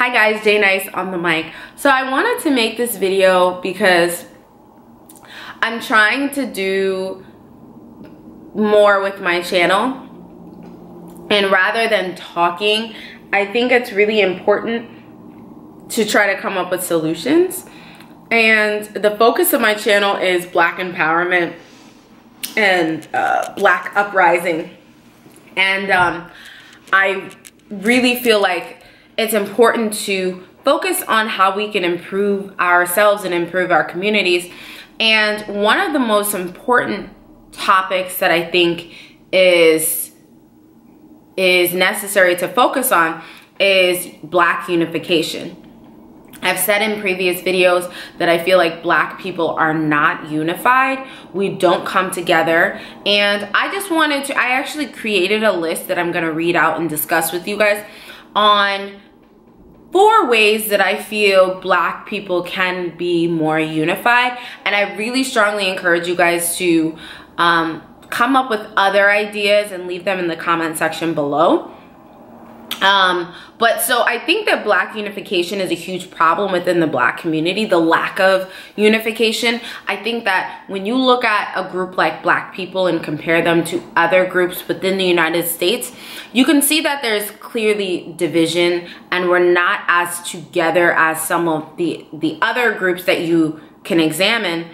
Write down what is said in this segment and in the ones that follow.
Hi guys, Jay Nice on the mic. So I wanted to make this video because I'm trying to do more with my channel, and rather than talking, I think it's really important to try to come up with solutions. And the focus of my channel is Black empowerment and Black uprising. And I really feel like it's important to focus on how we can improve ourselves and improve our communities. And one of the most important topics that I think is necessary to focus on is Black unification. I've said in previous videos that I feel like Black people are not unified. We don't come together. And I just wanted to, I actually created a list that I'm gonna read out and discuss with you guys on 4 ways that I feel Black people can be more unified. And I really strongly encourage you guys to come up with other ideas and leave them in the comment section below. But so I think that Black unification is a huge problem within the Black community, the lack of unification. I think that when you look at a group like Black people and compare them to other groups within the United States, you can see that there's clearly division, and we're not as together as some of the other groups that you can examine.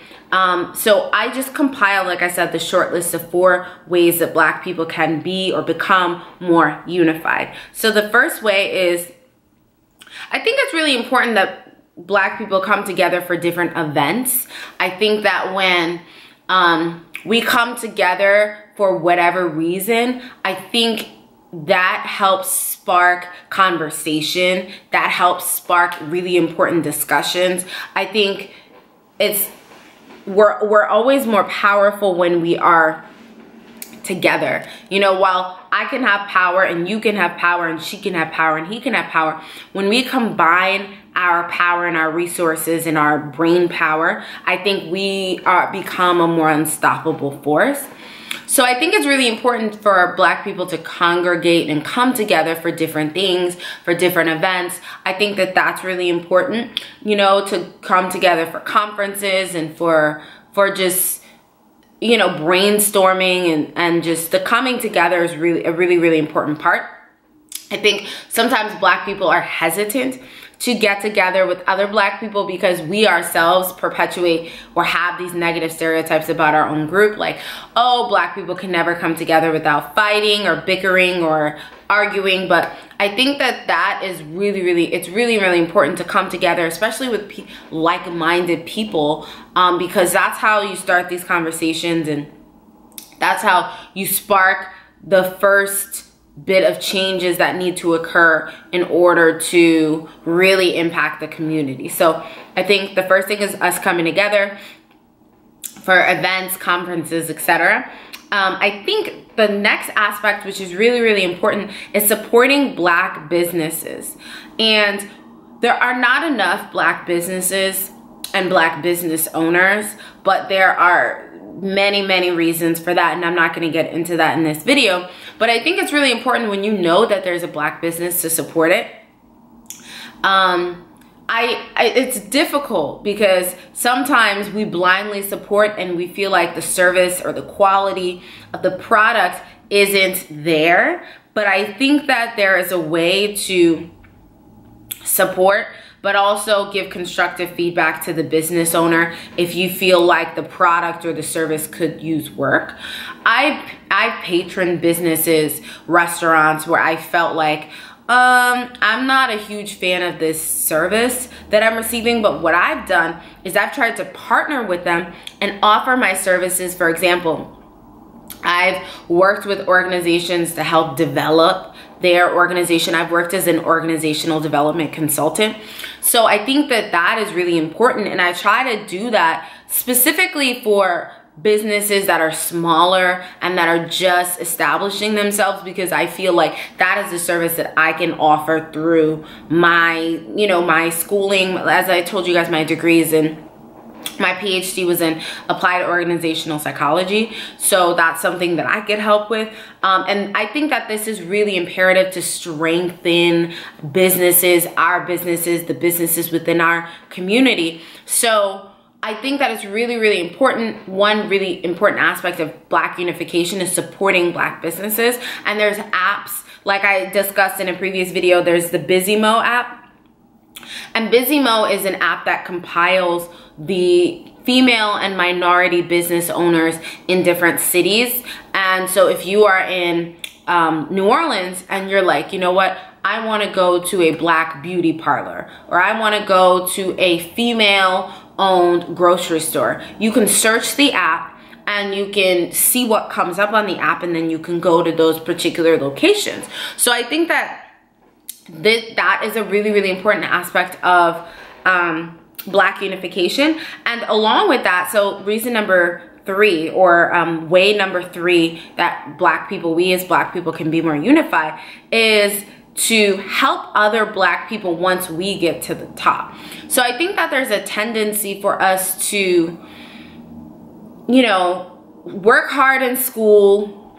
So I just compiled, like I said, the short list of 4 ways that Black people can be or become more unified. So the first way is, I think it's really important that Black people come together for different events. I think that when we come together for whatever reason, I think that helps spark conversation, that helps spark really important discussions. I think we're always more powerful when we are together. You know, while I can have power and you can have power and she can have power and he can have power, when we combine our power and our resources and our brain power, I think we become a more unstoppable force. So I think it's really important for Black people to congregate and come together for different things, for different events. I think that that's really important, you know, to come together for conferences and for just, you know, brainstorming and just the coming together is really a really important part. I think sometimes Black people are hesitant to get together with other Black people because we ourselves perpetuate or have these negative stereotypes about our own group, like, oh, Black people can never come together without fighting or bickering or arguing. But I think that that is it's really important to come together, especially with like-minded people, because that's how you start these conversations, and that's how you spark the first bit of changes that need to occur in order to really impact the community. So I think the first thing is us coming together for events, conferences, etc. I think the next aspect, which is really important, is supporting Black businesses. And there are not enough Black businesses and Black business owners, but there are many reasons for that, and I'm not going to get into that in this video. But I think it's really important when you know that there's a Black business to support it. It's difficult because sometimes we blindly support and we feel like the service or the quality of the product isn't there. But I think that there is a way to support, but also give constructive feedback to the business owner if you feel like the product or the service could use work. I've patroned businesses, restaurants, where I felt like, I'm not a huge fan of this service that I'm receiving, but what I've done is I've tried to partner with them and offer my services. For example, I've worked with organizations to help develop their organization. I've worked as an organizational development consultant. So I think that that is really important, and I try to do that specifically for businesses that are smaller and that are just establishing themselves, because I feel like that is a service that I can offer through my, you know, my schooling. As I told you guys, my degree is in My PhD was in applied organizational psychology, so that's something that I could help with. And I think that this is really imperative to strengthen businesses, our businesses, the businesses within our community. So I think that it's really, really important. One really important aspect of Black unification is supporting Black businesses. And there's apps, like I discussed in a previous video, there's the BusyMo app. And BusyMo is an app that compiles the female and minority business owners in different cities. And so if you are in New Orleans and you're like, you know what, I want to go to a Black beauty parlor, or I want to go to a female owned grocery store, you can search the app and you can see what comes up on the app, and then you can go to those particular locations. So I think that that is a really, really important aspect of Black unification. And along with that, so reason number 3, or way number 3 that Black people, we as Black people can be more unified, is to help other Black people once we get to the top. So I think that there's a tendency for us to, you know, work hard in school,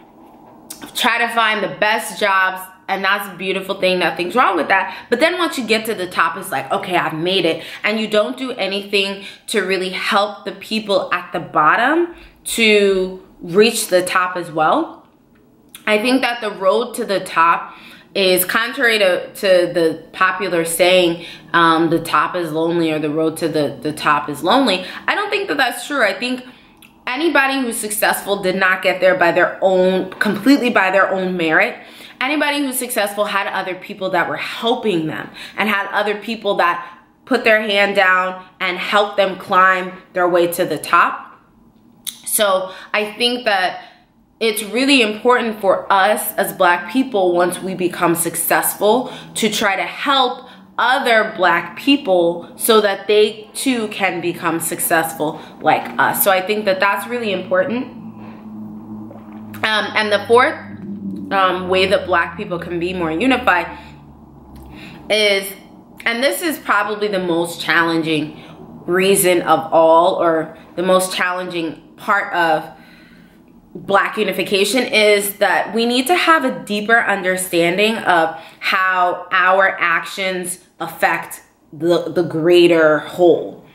try to find the best jobs, and that's a beautiful thing, nothing's wrong with that. But then once you get to the top, it's like, okay, I've made it. And you don't do anything to really help the people at the bottom to reach the top as well. I think that the road to the top is contrary to the popular saying, the top is lonely, or the road to the top is lonely. I don't think that that's true. I think anybody who's successful did not get there by their own, completely by their own merit. Anybody who's successful had other people that were helping them, and had other people that put their hand down and helped them climb their way to the top. So I think that it's really important for us as Black people, once we become successful, to try to help other Black people so that they too can become successful like us. So I think that that's really important. And the fourth way that Black people can be more unified is, and this is probably the most challenging reason of all, or the most challenging part of Black unification, is that we need to have a deeper understanding of how our actions affect the greater whole.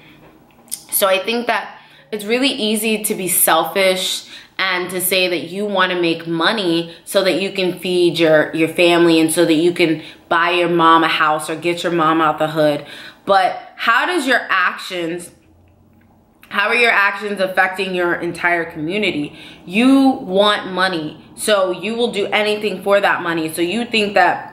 So I think that it's really easy to be selfish and to say that you want to make money so that you can feed your family, and so that you can buy your mom a house or get your mom out the hood. But how are your actions affecting your entire community? You want money, so you will do anything for that money. So you think that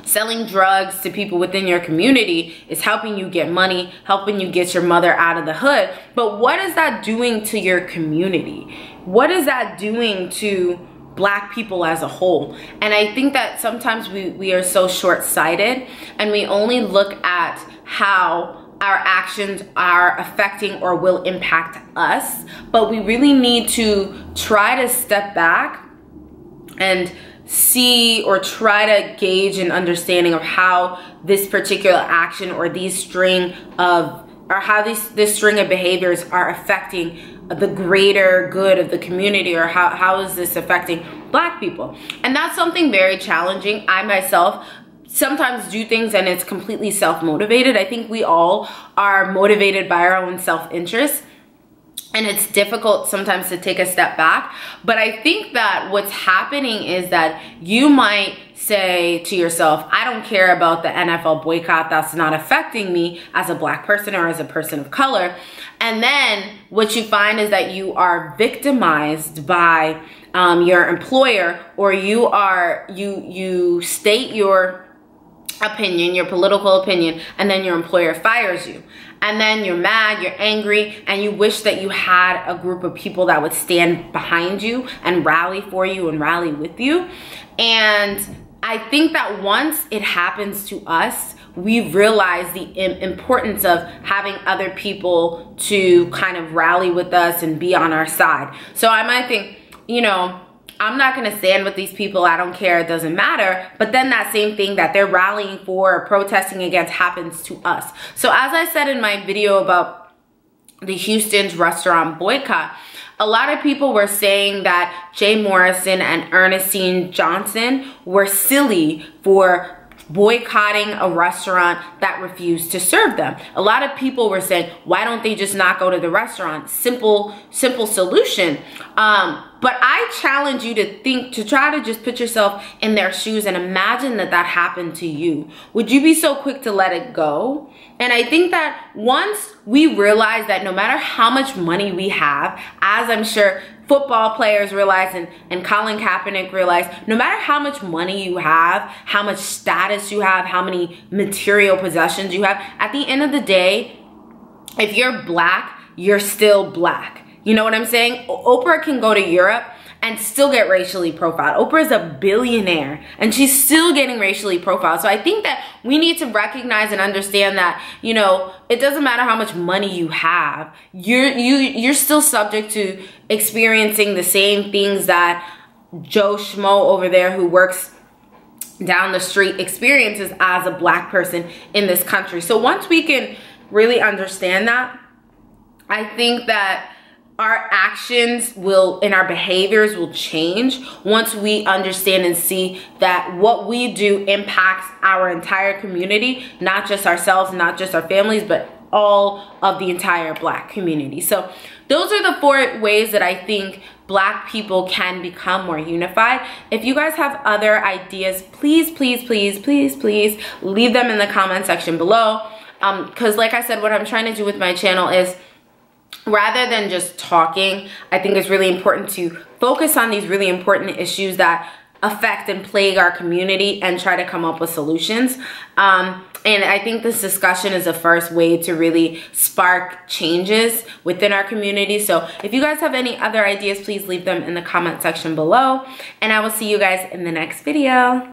selling drugs to people within your community is helping you get money, helping you get your mother out of the hood. But what is that doing to your community? What is that doing to Black people as a whole? And I think that sometimes we are so short-sighted, and we only look at how our actions are affecting or will impact us. But we really need to try to step back and see, or try to gauge an understanding of how this particular action, or these string of, or how this string of behaviors are affecting the greater good of the community, or how is this affecting Black people. And that's something very challenging. I myself sometimes do things and it's completely self-motivated. I think we all are motivated by our own self-interest, and it's difficult sometimes to take a step back. But I think that what's happening is that you might say to yourself, I don't care about the NFL boycott, that's not affecting me as a Black person or as a person of color. And then what you find is that you are victimized by your employer, or you state your opinion, your political opinion, and then your employer fires you. And then you're mad, you're angry, and you wish that you had a group of people that would stand behind you and rally for you and rally with you. And I think that once it happens to us, we realize the importance of having other people to kind of rally with us and be on our side. So I might think, you know, I'm not going to stand with these people, I don't care, it doesn't matter. But then that same thing that they're rallying for or protesting against happens to us. So as I said in my video about the Houston's restaurant boycott. A lot of people were saying that Jay Morrison and Ernestine Johnson were silly for boycotting a restaurant that refused to serve them. A lot of people were saying, why don't they just not go to the restaurant? Simple solution. But I challenge you to try to just put yourself in their shoes and imagine that happened to you. Would you be so quick to let it go? And I think that once we realize that no matter how much money we have, as I'm sure football players realize and Colin Kaepernick realized, no matter how much money you have, how much status you have, how many material possessions you have, at the end of the day, if you're black, you're still black. You know what I'm saying? Oprah can go to Europe and still get racially profiled. Oprah is a billionaire and she's still getting racially profiled. So I think that we need to recognize and understand that, you know, it doesn't matter how much money you have. You're still subject to experiencing the same things that Joe Schmo over there who works down the street experiences as a black person in this country. So once we can really understand that, I think that our actions and our behaviors will change once we understand and see that what we do impacts our entire community, not just ourselves, not just our families, but all of the entire black community. So those are the 4 ways that I think black people can become more unified. If you guys have other ideas, please leave them in the comment section below. Because like I said, what I'm trying to do with my channel is, rather than just talking, I think it's really important to focus on these really important issues that affect and plague our community and try to come up with solutions. And I think this discussion is the first way to really spark changes within our community. So if you guys have any other ideas, please leave them in the comment section below. And I will see you guys in the next video.